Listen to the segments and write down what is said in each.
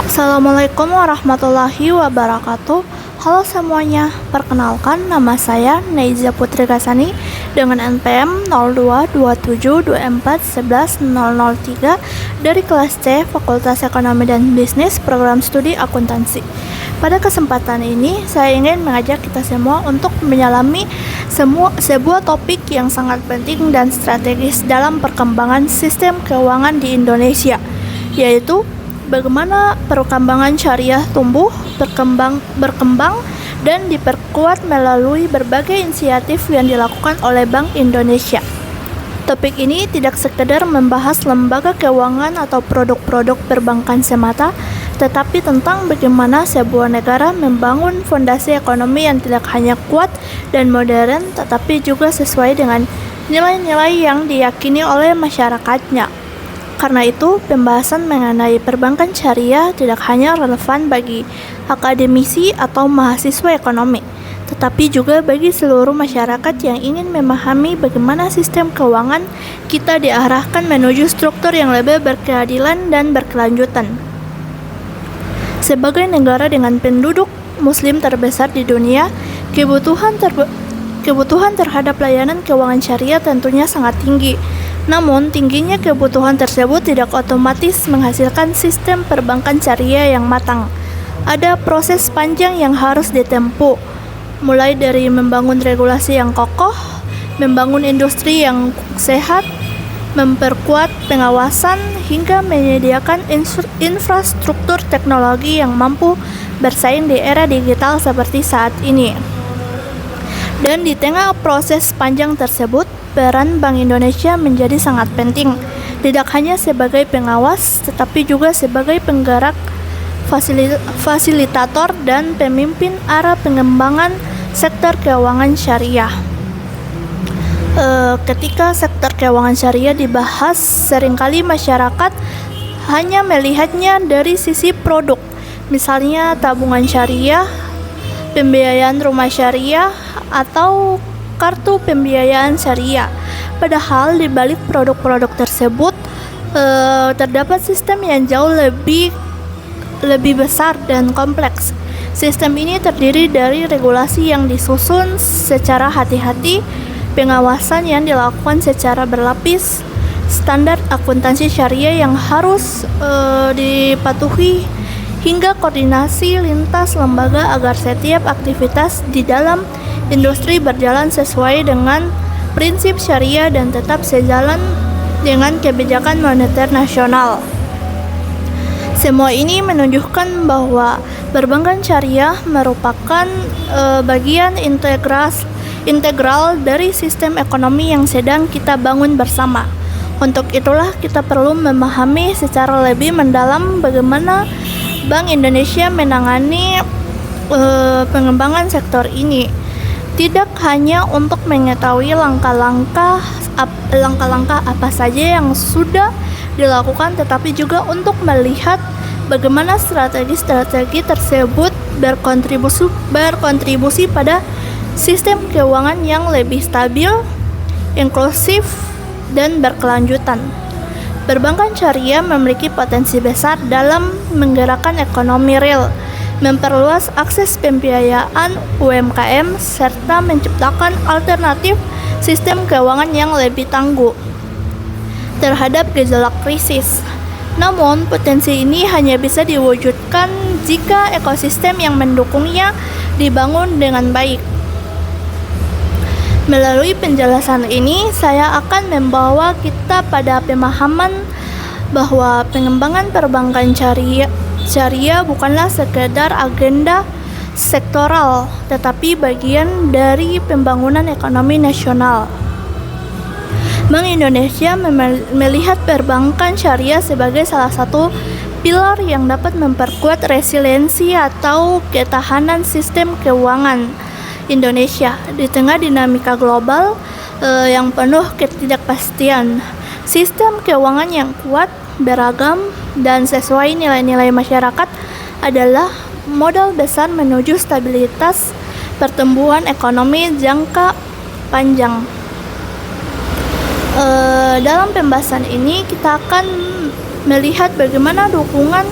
Assalamualaikum warahmatullahi wabarakatuh. Halo semuanya, perkenalkan nama saya Neiza Putri Kasani dengan NPM 022724111003 dari kelas C Fakultas Ekonomi dan Bisnis Program Studi Akuntansi. Pada kesempatan ini, saya ingin mengajak kita semua untuk menyelami sebuah topik yang sangat penting dan strategis dalam perkembangan sistem keuangan di Indonesia, yaitu bagaimana perkembangan syariah tumbuh, berkembang dan diperkuat melalui berbagai inisiatif yang dilakukan oleh Bank Indonesia. Topik ini tidak sekedar membahas lembaga keuangan atau produk-produk perbankan semata, tetapi tentang bagaimana sebuah negara membangun fondasi ekonomi yang tidak hanya kuat dan modern, tetapi juga sesuai dengan nilai-nilai yang diyakini oleh masyarakatnya. Karena itu, pembahasan mengenai perbankan syariah tidak hanya relevan bagi akademisi atau mahasiswa ekonomi, tetapi juga bagi seluruh masyarakat yang ingin memahami bagaimana sistem keuangan kita diarahkan menuju struktur yang lebih berkeadilan dan berkelanjutan. Sebagai negara dengan penduduk Muslim terbesar di dunia, kebutuhan terhadap layanan keuangan syariah tentunya sangat tinggi. Namun, tingginya kebutuhan tersebut tidak otomatis menghasilkan sistem perbankan syariah yang matang. Ada proses panjang yang harus ditempuh, mulai dari membangun regulasi yang kokoh, membangun industri yang sehat, memperkuat pengawasan, hingga menyediakan infrastruktur teknologi yang mampu bersaing di era digital seperti saat ini. Dan di tengah proses panjang tersebut, peran Bank Indonesia menjadi sangat penting, tidak hanya sebagai pengawas, tetapi juga sebagai penggerak, fasilitator, dan pemimpin arah pengembangan sektor keuangan syariah. Ketika sektor keuangan syariah dibahas, seringkali masyarakat hanya melihatnya dari sisi produk, misalnya tabungan syariah, pembiayaan rumah syariah, atau kartu pembiayaan syariah. Padahal di balik produk-produk tersebut terdapat sistem yang jauh lebih besar dan kompleks. Sistem ini terdiri dari regulasi yang disusun secara hati-hati, pengawasan yang dilakukan secara berlapis, standar akuntansi syariah yang harus dipatuhi, hingga koordinasi lintas lembaga agar setiap aktivitas di dalam industri berjalan sesuai dengan prinsip syariah dan tetap sejalan dengan kebijakan moneter nasional. Semua ini menunjukkan bahwa perbankan syariah merupakan bagian integral dari sistem ekonomi yang sedang kita bangun bersama. Untuk itulah kita perlu memahami secara lebih mendalam bagaimana Bank Indonesia menangani pengembangan sektor ini. Tidak hanya untuk mengetahui langkah-langkah apa saja yang sudah dilakukan, tetapi juga untuk melihat bagaimana strategi tersebut berkontribusi pada sistem keuangan yang lebih stabil, inklusif, dan berkelanjutan. Perbankan syariah memiliki potensi besar dalam menggerakkan ekonomi real, memperluas akses pembiayaan UMKM, serta menciptakan alternatif sistem keuangan yang lebih tangguh terhadap gejolak krisis. Namun, potensi ini hanya bisa diwujudkan jika ekosistem yang mendukungnya dibangun dengan baik. Melalui penjelasan ini, saya akan membawa kita pada pemahaman bahwa pengembangan perbankan syariah bukanlah sekedar agenda sektoral, tetapi bagian dari pembangunan ekonomi nasional. Bank Indonesia melihat perbankan syariah sebagai salah satu pilar yang dapat memperkuat resiliensi atau ketahanan sistem keuangan Indonesia di tengah dinamika global yang penuh ketidakpastian. Sistem keuangan yang kuat, beragam, dan sesuai nilai-nilai masyarakat adalah modal besar menuju stabilitas pertumbuhan ekonomi jangka panjang. Dalam pembahasan ini kita akan melihat bagaimana dukungan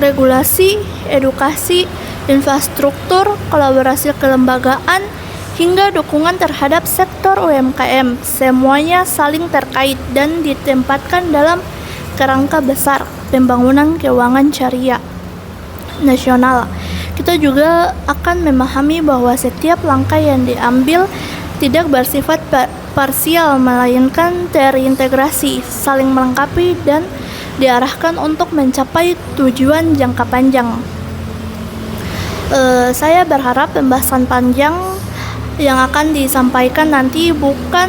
regulasi, edukasi, infrastruktur, kolaborasi kelembagaan, hingga dukungan terhadap sektor UMKM. Semuanya saling terkait dan ditempatkan dalam kerangka besar pembangunan keuangan syariah nasional. Kita juga akan memahami bahwa setiap langkah yang diambil tidak bersifat parsial, melainkan terintegrasi, saling melengkapi, dan diarahkan untuk mencapai tujuan jangka panjang. Saya berharap pembahasan panjang yang akan disampaikan nanti bukan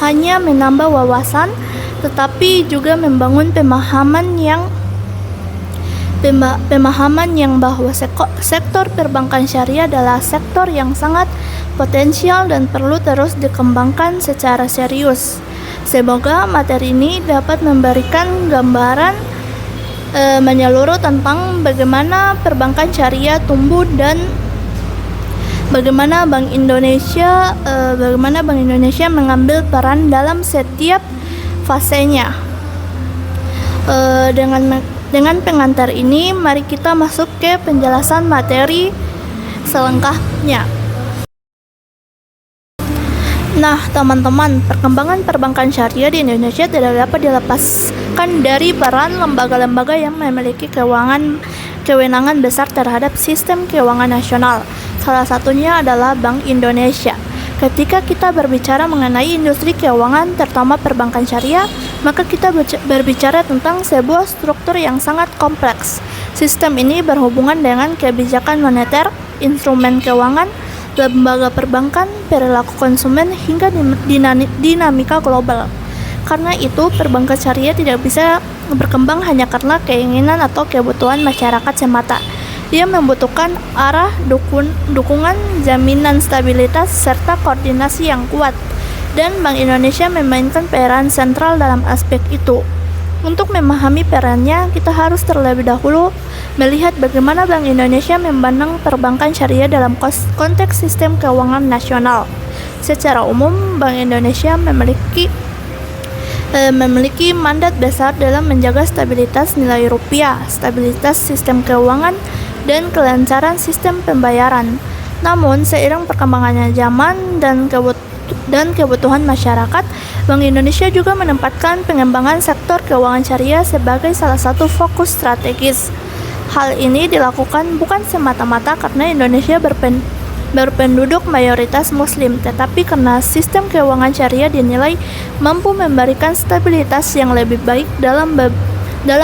hanya menambah wawasan, tetapi juga membangun pemahaman yang bahwa sektor perbankan syariah adalah sektor yang sangat potensial dan perlu terus dikembangkan secara serius. Semoga materi ini dapat memberikan gambaran menyeluruh tentang bagaimana perbankan syariah tumbuh dan bagaimana Bank Indonesia mengambil peran dalam setiap fasenya. Dengan pengantar ini, mari kita masuk ke penjelasan materi selengkapnya. Nah, teman-teman, perkembangan perbankan syariah di Indonesia tidak dapat dilepaskan dari peran lembaga-lembaga yang memiliki kewenangan besar terhadap sistem keuangan nasional. Salah satunya adalah Bank Indonesia. Ketika kita berbicara mengenai industri keuangan, terutama perbankan syariah, maka kita berbicara tentang sebuah struktur yang sangat kompleks. Sistem ini berhubungan dengan kebijakan moneter, instrumen keuangan, lembaga perbankan, perilaku konsumen, hingga dinamika global. Karena itu, perbankan syariah tidak bisa berkembang hanya karena keinginan atau kebutuhan masyarakat semata. Dia membutuhkan arah, dukungan, jaminan stabilitas, serta koordinasi yang kuat. Dan Bank Indonesia memainkan peran sentral dalam aspek itu. Untuk memahami perannya, kita harus terlebih dahulu melihat bagaimana Bank Indonesia memandang perbankan syariah dalam konteks sistem keuangan nasional. Secara umum, Bank Indonesia memiliki mandat besar dalam menjaga stabilitas nilai rupiah, stabilitas sistem keuangan, dan kelancaran sistem pembayaran. Namun, seiring perkembangannya zaman dan kebutuhan masyarakat, Bank Indonesia juga menempatkan pengembangan sektor keuangan syariah sebagai salah satu fokus strategis. Hal ini dilakukan bukan semata-mata karena Indonesia berpenduduk mayoritas Muslim, tetapi karena sistem keuangan syariah dinilai mampu memberikan stabilitas yang lebih baik dalam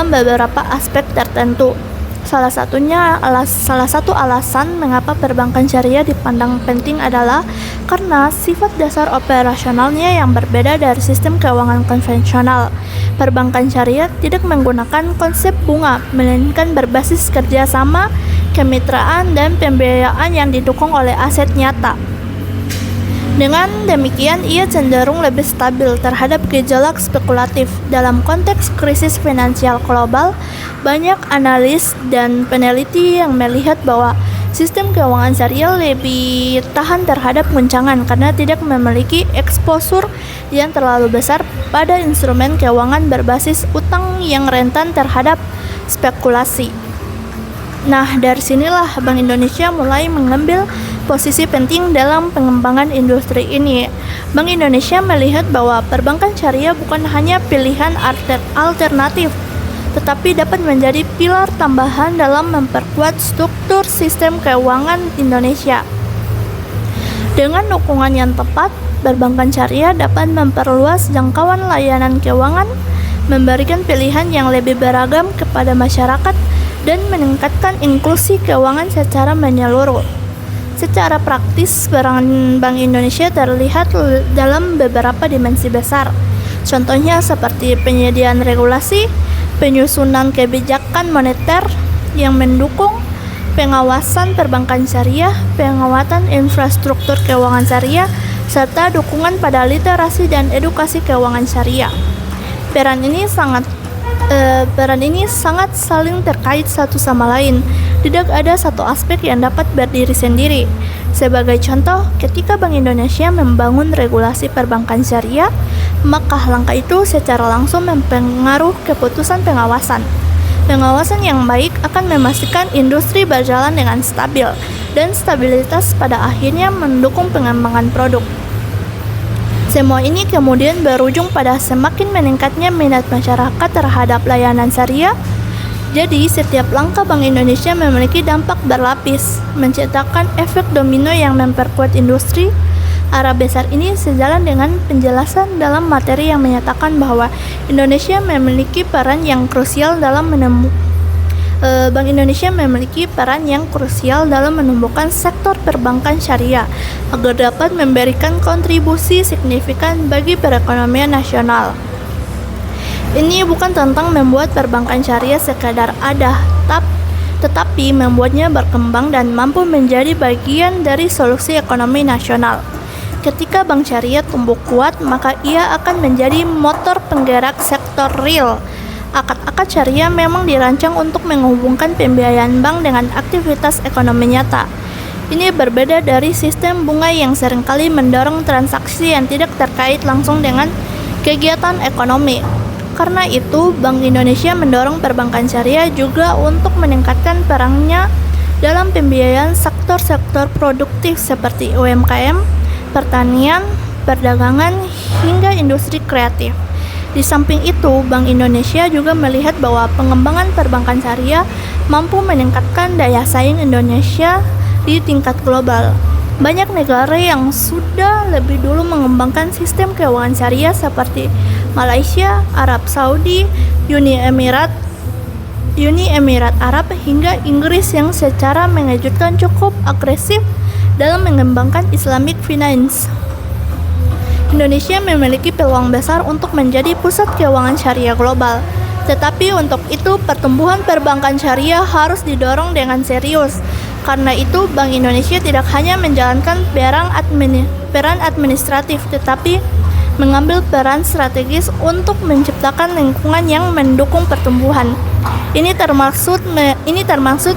beberapa aspek tertentu. Salah satu alasan mengapa perbankan syariah dipandang penting adalah karena sifat dasar operasionalnya yang berbeda dari sistem keuangan konvensional. Perbankan syariah tidak menggunakan konsep bunga, melainkan berbasis kerjasama, kemitraan, dan pembiayaan yang didukung oleh aset nyata. Dengan demikian, ia cenderung lebih stabil terhadap gejolak spekulatif. Dalam konteks krisis finansial global, banyak analis dan peneliti yang melihat bahwa sistem keuangan syariah lebih tahan terhadap guncangan karena tidak memiliki eksposur yang terlalu besar pada instrumen keuangan berbasis utang yang rentan terhadap spekulasi. Nah, dari sinilah Bank Indonesia mulai mengambil posisi penting dalam pengembangan industri ini. Bank Indonesia melihat bahwa perbankan syariah bukan hanya pilihan alternatif, tetapi dapat menjadi pilar tambahan dalam memperkuat struktur sistem keuangan Indonesia. Dengan dukungan yang tepat, perbankan syariah dapat memperluas jangkauan layanan keuangan, memberikan pilihan yang lebih beragam kepada masyarakat, dan meningkatkan inklusi keuangan secara menyeluruh. Secara praktis, peran Bank Indonesia terlihat dalam beberapa dimensi besar. Contohnya seperti penyediaan regulasi, penyusunan kebijakan moneter yang mendukung pengawasan perbankan syariah, penguatan infrastruktur keuangan syariah, serta dukungan pada literasi dan edukasi keuangan syariah. Peran ini sangat saling terkait satu sama lain. Tidak ada satu aspek yang dapat berdiri sendiri. Sebagai contoh, ketika Bank Indonesia membangun regulasi perbankan syariah, maka langkah itu secara langsung mempengaruhi keputusan pengawasan. Pengawasan yang baik akan memastikan industri berjalan dengan stabil, dan stabilitas pada akhirnya mendukung pengembangan produk. Semua ini kemudian berujung pada semakin meningkatnya minat masyarakat terhadap layanan syariah. Jadi, setiap langkah Bank Indonesia memiliki dampak berlapis, menciptakan efek domino yang memperkuat industri. Arah besar ini sejalan dengan penjelasan dalam materi yang menyatakan bahwa Indonesia memiliki peran yang krusial dalam Bank Indonesia memiliki peran yang krusial dalam menumbuhkan sektor perbankan syariah agar dapat memberikan kontribusi signifikan bagi perekonomian nasional. Ini bukan tentang membuat perbankan syariah sekadar ada, tetapi membuatnya berkembang dan mampu menjadi bagian dari solusi ekonomi nasional. Ketika bank syariah tumbuh kuat, maka ia akan menjadi motor penggerak sektor real. Akad-akad syariah memang dirancang untuk menghubungkan pembiayaan bank dengan aktivitas ekonomi nyata. Ini berbeda dari sistem bunga yang seringkali mendorong transaksi yang tidak terkait langsung dengan kegiatan ekonomi. Karena itu, Bank Indonesia mendorong perbankan syariah juga untuk meningkatkan perannya dalam pembiayaan sektor-sektor produktif seperti UMKM, pertanian, perdagangan, hingga industri kreatif. Di samping itu, Bank Indonesia juga melihat bahwa pengembangan perbankan syariah mampu meningkatkan daya saing Indonesia di tingkat global. Banyak negara yang sudah lebih dulu mengembangkan sistem keuangan syariah seperti Malaysia, Arab Saudi, Uni Emirat Arab, hingga Inggris yang secara mengejutkan cukup agresif dalam mengembangkan Islamic Finance. Indonesia memiliki peluang besar untuk menjadi pusat keuangan syariah global. Tetapi untuk itu pertumbuhan perbankan syariah harus didorong dengan serius. Karena itu Bank Indonesia tidak hanya menjalankan peran administratif, tetapi mengambil peran strategis untuk menciptakan lingkungan yang mendukung pertumbuhan. Ini termaksud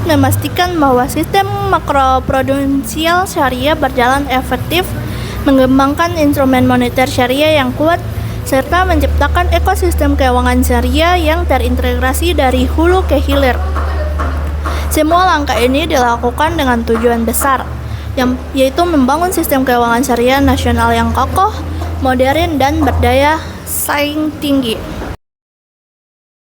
memastikan bahwa sistem makroprudensial syariah berjalan efektif, mengembangkan instrumen moneter syariah yang kuat, serta menciptakan ekosistem keuangan syariah yang terintegrasi dari hulu ke hilir. Semua langkah ini dilakukan dengan tujuan besar, yaitu membangun sistem keuangan syariah nasional yang kokoh, modern, dan berdaya saing tinggi.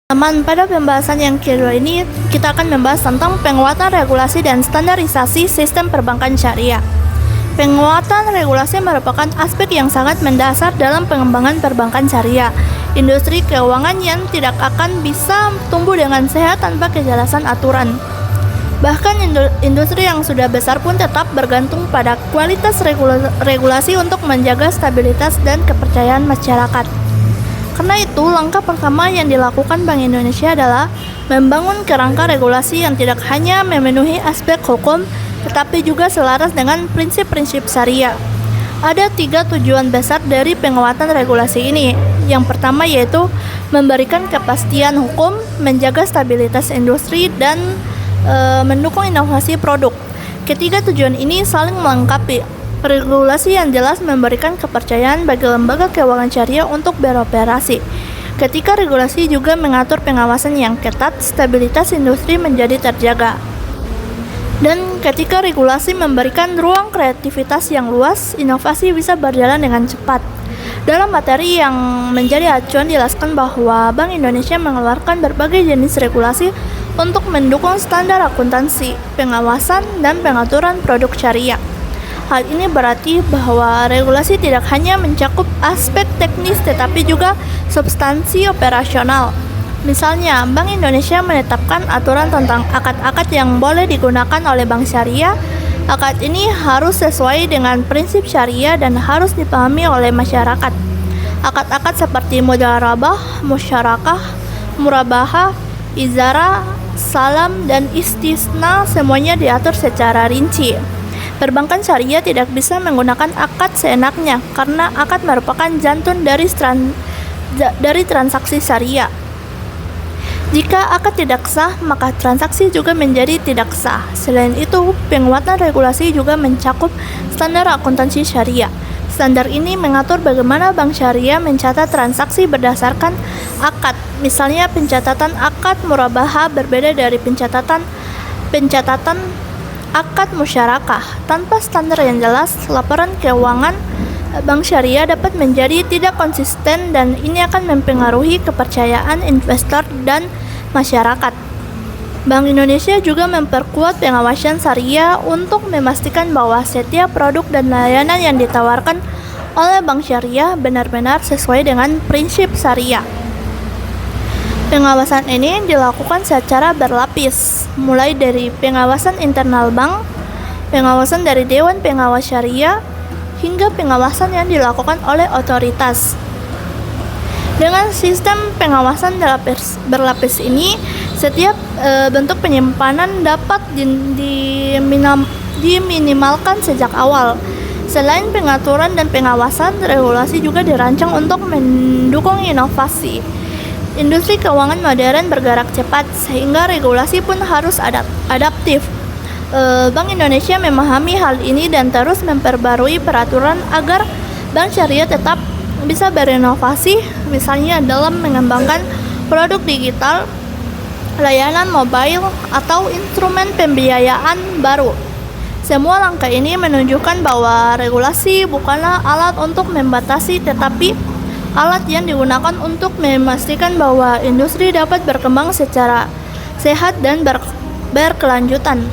Teman, pada pembahasan yang kedua ini kita akan membahas tentang penguatan regulasi dan standarisasi sistem perbankan syariah. Penguatan regulasi merupakan aspek yang sangat mendasar dalam pengembangan perbankan syariah. Industri keuangan yang tidak akan bisa tumbuh dengan sehat tanpa kejelasan aturan. Bahkan industri yang sudah besar pun tetap bergantung pada kualitas regulasi untuk menjaga stabilitas dan kepercayaan masyarakat. Karena itu, langkah pertama yang dilakukan Bank Indonesia adalah membangun kerangka regulasi yang tidak hanya memenuhi aspek hukum, tetapi juga selaras dengan prinsip-prinsip syariah. Ada 3 tujuan besar dari penguatan regulasi ini. Yang pertama yaitu memberikan kepastian hukum, menjaga stabilitas industri, dan mendukung inovasi produk. Ketiga tujuan ini saling melengkapi. Regulasi yang jelas memberikan kepercayaan bagi lembaga keuangan syariah untuk beroperasi. Ketika regulasi juga mengatur pengawasan yang ketat, stabilitas industri menjadi terjaga. Dan ketika regulasi memberikan ruang kreativitas yang luas, inovasi bisa berjalan dengan cepat. Dalam materi yang menjadi acuan dijelaskan bahwa Bank Indonesia mengeluarkan berbagai jenis regulasi untuk mendukung standar akuntansi, pengawasan, dan pengaturan produk syariah. Hal ini berarti bahwa regulasi tidak hanya mencakup aspek teknis tetapi juga substansi operasional. Misalnya, Bank Indonesia menetapkan aturan tentang akad-akad yang boleh digunakan oleh bank syariah. Akad ini harus sesuai dengan prinsip syariah dan harus dipahami oleh masyarakat. Akad-akad seperti mudharabah, musyarakah, murabahah, izarah, salam, dan istisna semuanya diatur secara rinci. Perbankan syariah tidak bisa menggunakan akad seenaknya karena akad merupakan jantung dari transaksi syariah. Jika akad tidak sah, maka transaksi juga menjadi tidak sah. Selain itu, penguatan regulasi juga mencakup standar akuntansi syariah. Standar ini mengatur bagaimana bank syariah mencatat transaksi berdasarkan akad. Misalnya, pencatatan akad murabahah berbeda dari pencatatan akad musyarakah. Tanpa standar yang jelas, laporan keuangan bank syariah dapat menjadi tidak konsisten dan ini akan mempengaruhi kepercayaan investor dan masyarakat. Bank Indonesia juga memperkuat pengawasan syariah untuk memastikan bahwa setiap produk dan layanan yang ditawarkan oleh bank syariah benar-benar sesuai dengan prinsip syariah. Pengawasan ini dilakukan secara berlapis, mulai dari pengawasan internal bank, pengawasan dari Dewan Pengawas Syariah, hingga pengawasan yang dilakukan oleh otoritas. Dengan sistem pengawasan berlapis ini, setiap bentuk penyimpanan dapat diminimalkan sejak awal. Selain pengaturan dan pengawasan, regulasi juga dirancang untuk mendukung inovasi. Industri keuangan modern bergerak cepat, sehingga regulasi pun harus adaptif. Bank Indonesia memahami hal ini dan terus memperbarui peraturan agar bank syariah tetap bisa berinovasi, misalnya dalam mengembangkan produk digital, layanan mobile, atau instrumen pembiayaan baru. Semua langkah ini menunjukkan bahwa regulasi bukanlah alat untuk membatasi, tetapi alat yang digunakan untuk memastikan bahwa industri dapat berkembang secara sehat dan berkelanjutan.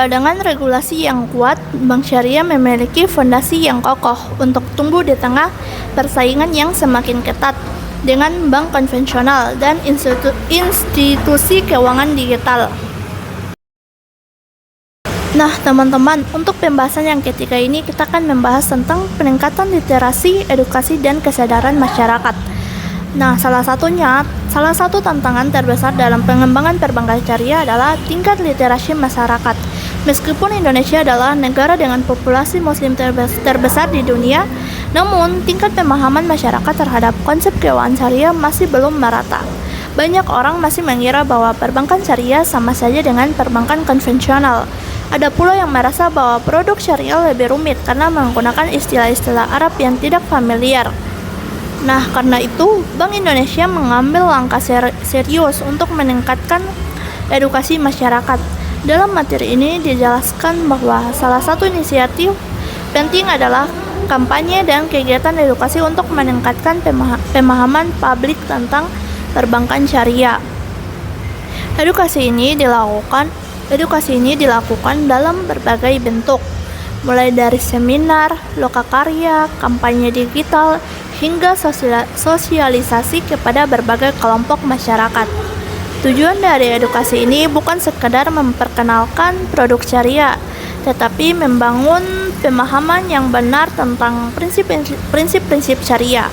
Dengan regulasi yang kuat, bank syariah memiliki fondasi yang kokoh untuk tumbuh di tengah persaingan yang semakin ketat dengan bank konvensional dan institusi keuangan digital. Nah, teman-teman, untuk pembahasan yang ketiga ini kita akan membahas tentang peningkatan literasi, edukasi, dan kesadaran masyarakat. Nah, salah satu tantangan terbesar dalam pengembangan perbankan syariah adalah tingkat literasi masyarakat. Meskipun Indonesia adalah negara dengan populasi muslim terbesar di dunia, namun tingkat pemahaman masyarakat terhadap konsep keuangan syariah masih belum merata. Banyak orang masih mengira bahwa perbankan syariah sama saja dengan perbankan konvensional. Ada pula yang merasa bahwa produk syariah lebih rumit karena menggunakan istilah-istilah Arab yang tidak familiar. Nah, karena itu, Bank Indonesia mengambil langkah serius untuk meningkatkan edukasi masyarakat. Dalam materi ini dijelaskan bahwa salah satu inisiatif penting adalah kampanye dan kegiatan edukasi untuk meningkatkan pemahaman publik tentang perbankan syariah. Edukasi ini dilakukan dalam berbagai bentuk, mulai dari seminar, lokakarya, kampanye digital, hingga sosialisasi kepada berbagai kelompok masyarakat. Tujuan dari edukasi ini bukan sekadar memperkenalkan produk syariah, tetapi membangun pemahaman yang benar tentang prinsip-prinsip syariah,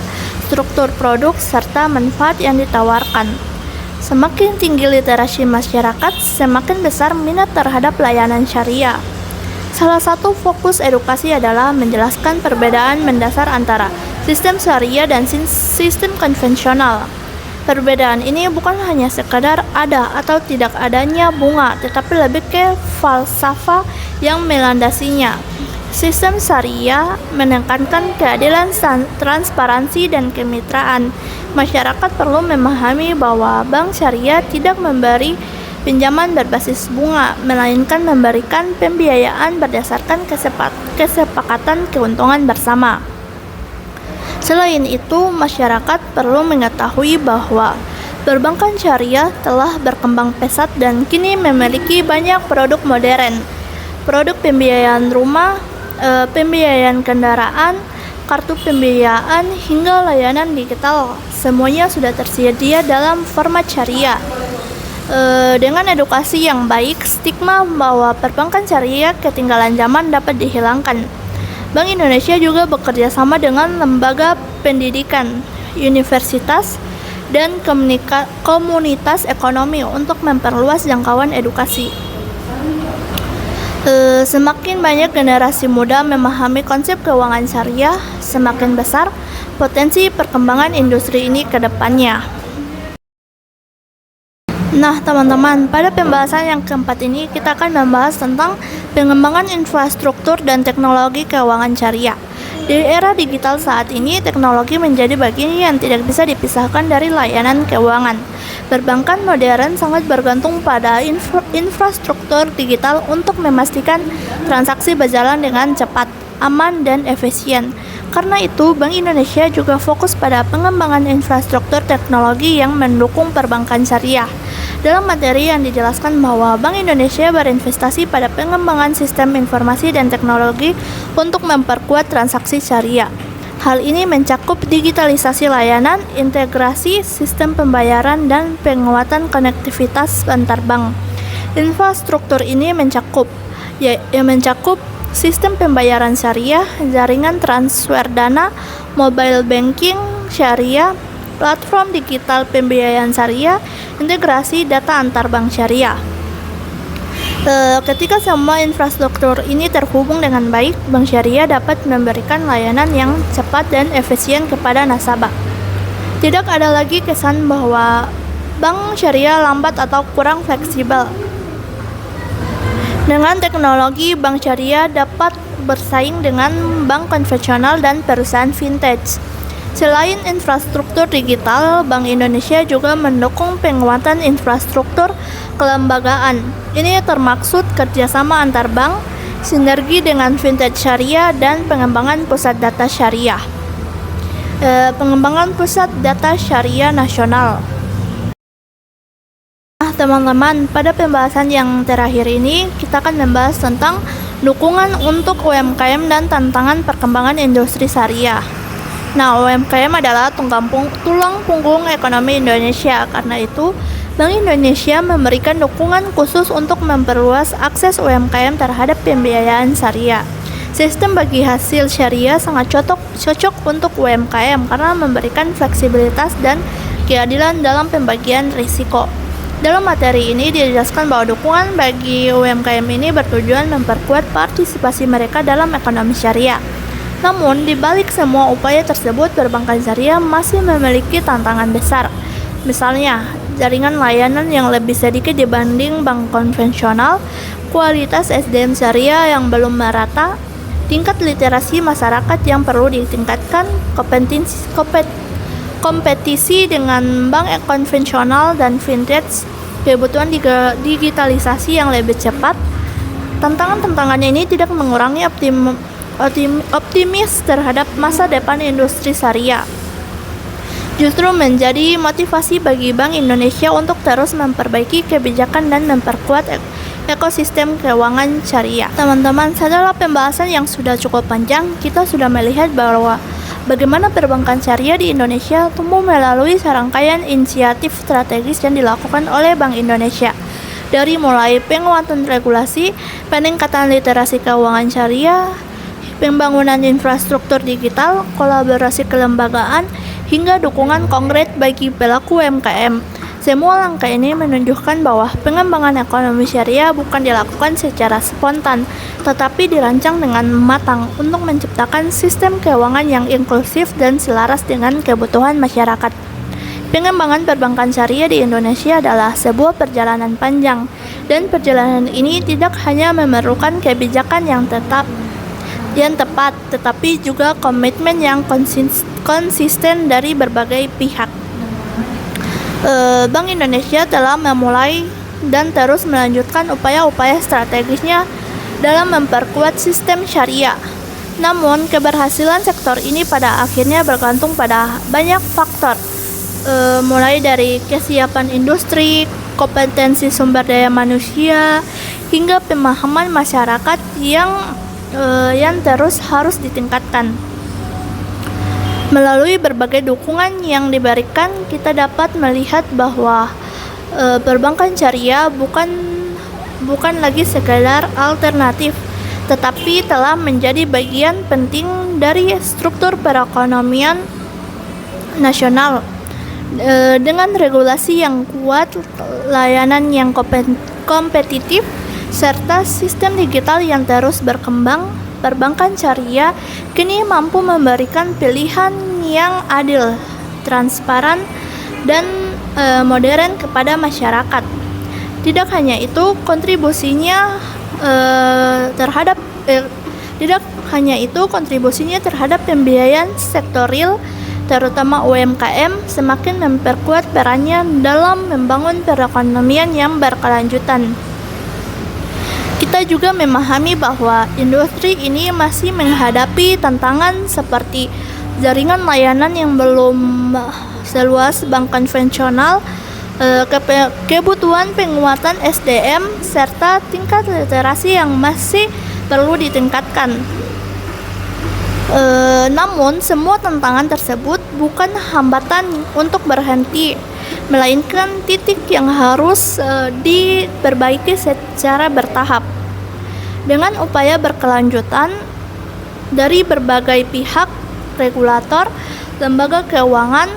struktur produk, serta manfaat yang ditawarkan. Semakin tinggi literasi masyarakat, semakin besar minat terhadap layanan syariah. Salah satu fokus edukasi adalah menjelaskan perbedaan mendasar antara sistem syariah dan sistem konvensional. Perbedaan ini bukan hanya sekadar ada atau tidak adanya bunga, tetapi lebih ke falsafah yang melandasinya. Sistem syariah menekankan keadilan, transparansi, dan kemitraan. Masyarakat perlu memahami bahwa bank syariah tidak memberi pinjaman berbasis bunga, melainkan memberikan pembiayaan berdasarkan kesepakatan keuntungan bersama. Selain itu, masyarakat perlu mengetahui bahwa perbankan syariah telah berkembang pesat dan kini memiliki banyak produk modern. Produk pembiayaan rumah, pembiayaan kendaraan, kartu pembiayaan, hingga layanan digital, semuanya sudah tersedia dalam format syariah. Dengan edukasi yang baik, stigma bahwa perbankan syariah ketinggalan zaman dapat dihilangkan. Bank Indonesia juga bekerja sama dengan lembaga pendidikan, universitas, dan komunitas ekonomi untuk memperluas jangkauan edukasi. Semakin banyak generasi muda memahami konsep keuangan syariah, semakin besar potensi perkembangan industri ini ke depannya. Nah, teman-teman, pada pembahasan yang keempat ini kita akan membahas tentang pengembangan infrastruktur dan teknologi keuangan syariah. Di era digital saat ini, teknologi menjadi bagian yang tidak bisa dipisahkan dari layanan keuangan. Perbankan modern sangat bergantung pada infrastruktur digital untuk memastikan transaksi berjalan dengan cepat, aman, dan efisien. Karena itu, Bank Indonesia juga fokus pada pengembangan infrastruktur teknologi yang mendukung perbankan syariah. Dalam materi yang dijelaskan bahwa Bank Indonesia berinvestasi pada pengembangan sistem informasi dan teknologi untuk memperkuat transaksi syariah. Hal ini mencakup digitalisasi layanan, integrasi sistem pembayaran, dan penguatan konektivitas antar bank. Infrastruktur ini mencakup sistem pembayaran syariah, jaringan transfer dana, mobile banking syariah, platform digital pembiayaan syariah, integrasi data antar bank syariah. Ketika semua infrastruktur ini terhubung dengan baik, bank syariah dapat memberikan layanan yang cepat dan efisien kepada nasabah. Tidak ada lagi kesan bahwa bank syariah lambat atau kurang fleksibel. Dengan teknologi, bank syariah dapat bersaing dengan bank konvensional dan perusahaan fintech. Selain infrastruktur digital, Bank Indonesia juga mendukung penguatan infrastruktur kelembagaan. Ini termaksud kerjasama antar bank, sinergi dengan fintech syariah, dan pengembangan pusat data syariah. Pengembangan pusat data syariah nasional. Nah, teman-teman, pada pembahasan yang terakhir ini kita akan membahas tentang dukungan untuk UMKM dan tantangan perkembangan industri syariah. Nah, UMKM adalah tulang punggung ekonomi Indonesia. Karena itu, Bank Indonesia memberikan dukungan khusus untuk memperluas akses UMKM terhadap pembiayaan syariah. Sistem bagi hasil syariah sangat cocok untuk UMKM karena memberikan fleksibilitas dan keadilan dalam pembagian risiko. Dalam materi ini dijelaskan bahwa dukungan bagi UMKM ini bertujuan memperkuat partisipasi mereka dalam ekonomi syariah. Namun, di balik semua upaya tersebut, perbankan syariah masih memiliki tantangan besar. Misalnya, jaringan layanan yang lebih sedikit dibanding bank konvensional, kualitas SDM syariah yang belum merata, tingkat literasi masyarakat yang perlu ditingkatkan, kompetisi dengan bank konvensional dan fintech, kebutuhan digitalisasi yang lebih cepat. Tantangan-tantangannya ini tidak mengurangi optimis terhadap masa depan industri syariah. Justru menjadi motivasi bagi Bank Indonesia untuk terus memperbaiki kebijakan dan memperkuat ekosistem keuangan syariah. Teman-teman, setelah pembahasan yang sudah cukup panjang, kita sudah melihat bahwa bagaimana perbankan syariah di Indonesia tumbuh melalui serangkaian inisiatif strategis yang dilakukan oleh Bank Indonesia. Dari mulai penguatan regulasi, peningkatan literasi keuangan syariah, pembangunan infrastruktur digital, kolaborasi kelembagaan, hingga dukungan konkret bagi pelaku UMKM. Semua langkah ini menunjukkan bahwa pengembangan ekonomi syariah bukan dilakukan secara spontan, tetapi dirancang dengan matang untuk menciptakan sistem keuangan yang inklusif dan selaras dengan kebutuhan masyarakat. Pengembangan perbankan syariah di Indonesia adalah sebuah perjalanan panjang, dan perjalanan ini tidak hanya memerlukan kebijakan yang tepat, tetapi juga komitmen yang konsisten dari berbagai pihak. Bank Indonesia telah memulai dan terus melanjutkan upaya-upaya strategisnya dalam memperkuat sistem syariah. Namun, keberhasilan sektor ini pada akhirnya bergantung pada banyak faktor, mulai dari kesiapan industri, kompetensi sumber daya manusia, hingga pemahaman masyarakat yang terus harus ditingkatkan. Melalui berbagai dukungan yang diberikan, kita dapat melihat bahwa perbankan syariah bukan lagi sekedar alternatif, tetapi telah menjadi bagian penting dari struktur perekonomian nasional. Dengan regulasi yang kuat, layanan yang kompetitif, serta sistem digital yang terus berkembang, perbankan syariah kini mampu memberikan pilihan yang adil, transparan, dan modern kepada masyarakat. Tidak hanya itu, kontribusinya terhadap pembiayaan sektor real, terutama UMKM, semakin memperkuat perannya dalam membangun perekonomian yang berkelanjutan. Kita juga memahami bahwa industri ini masih menghadapi tantangan seperti jaringan layanan yang belum seluas bank konvensional, kebutuhan penguatan SDM, serta tingkat literasi yang masih perlu ditingkatkan. Namun, semua tantangan tersebut bukan hambatan untuk berhenti, melainkan titik yang harus diperbaiki secara bertahap. Dengan upaya berkelanjutan dari berbagai pihak, regulator, lembaga keuangan,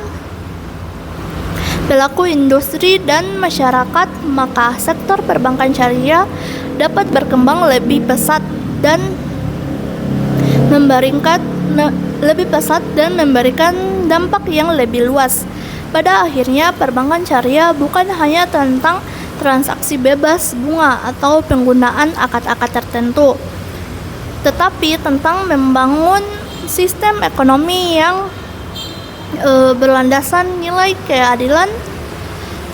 pelaku industri, dan masyarakat, maka sektor perbankan syariah dapat berkembang lebih pesat dan memberikan dampak yang lebih luas. Pada akhirnya, perbankan syariah bukan hanya tentang transaksi bebas bunga atau penggunaan akad-akad tertentu, tetapi tentang membangun sistem ekonomi yang berlandasan nilai keadilan,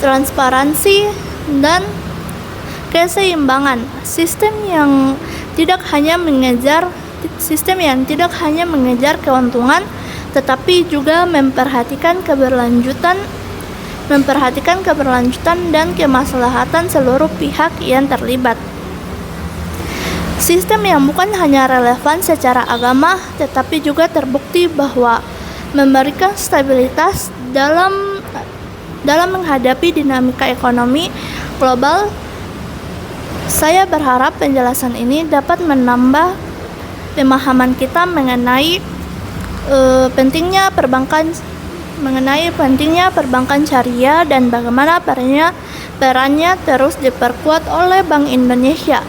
transparansi, dan keseimbangan. Sistem yang tidak hanya mengejar keuntungan, tetapi juga memperhatikan keberlanjutan dan kemaslahatan seluruh pihak yang terlibat. Sistem yang bukan hanya relevan secara agama, tetapi juga terbukti bahwa memberikan stabilitas dalam menghadapi dinamika ekonomi global. Saya berharap penjelasan ini dapat menambah pemahaman kita mengenai pentingnya perbankan syariah dan bagaimana perannya terus diperkuat oleh Bank Indonesia.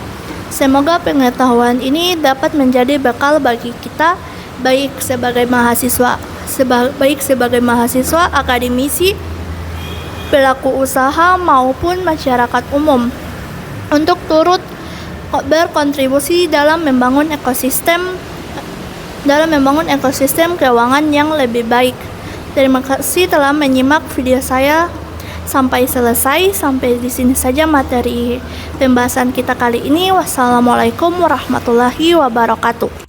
Semoga pengetahuan ini dapat menjadi bekal bagi kita, baik sebagai mahasiswa, akademisi, pelaku usaha, maupun masyarakat umum, untuk turut berkontribusi dalam membangun ekosistem keuangan yang lebih baik. Terima kasih telah menyimak video saya sampai selesai. Sampai di sini saja materi pembahasan kita kali ini. Wassalamualaikum warahmatullahi wabarakatuh.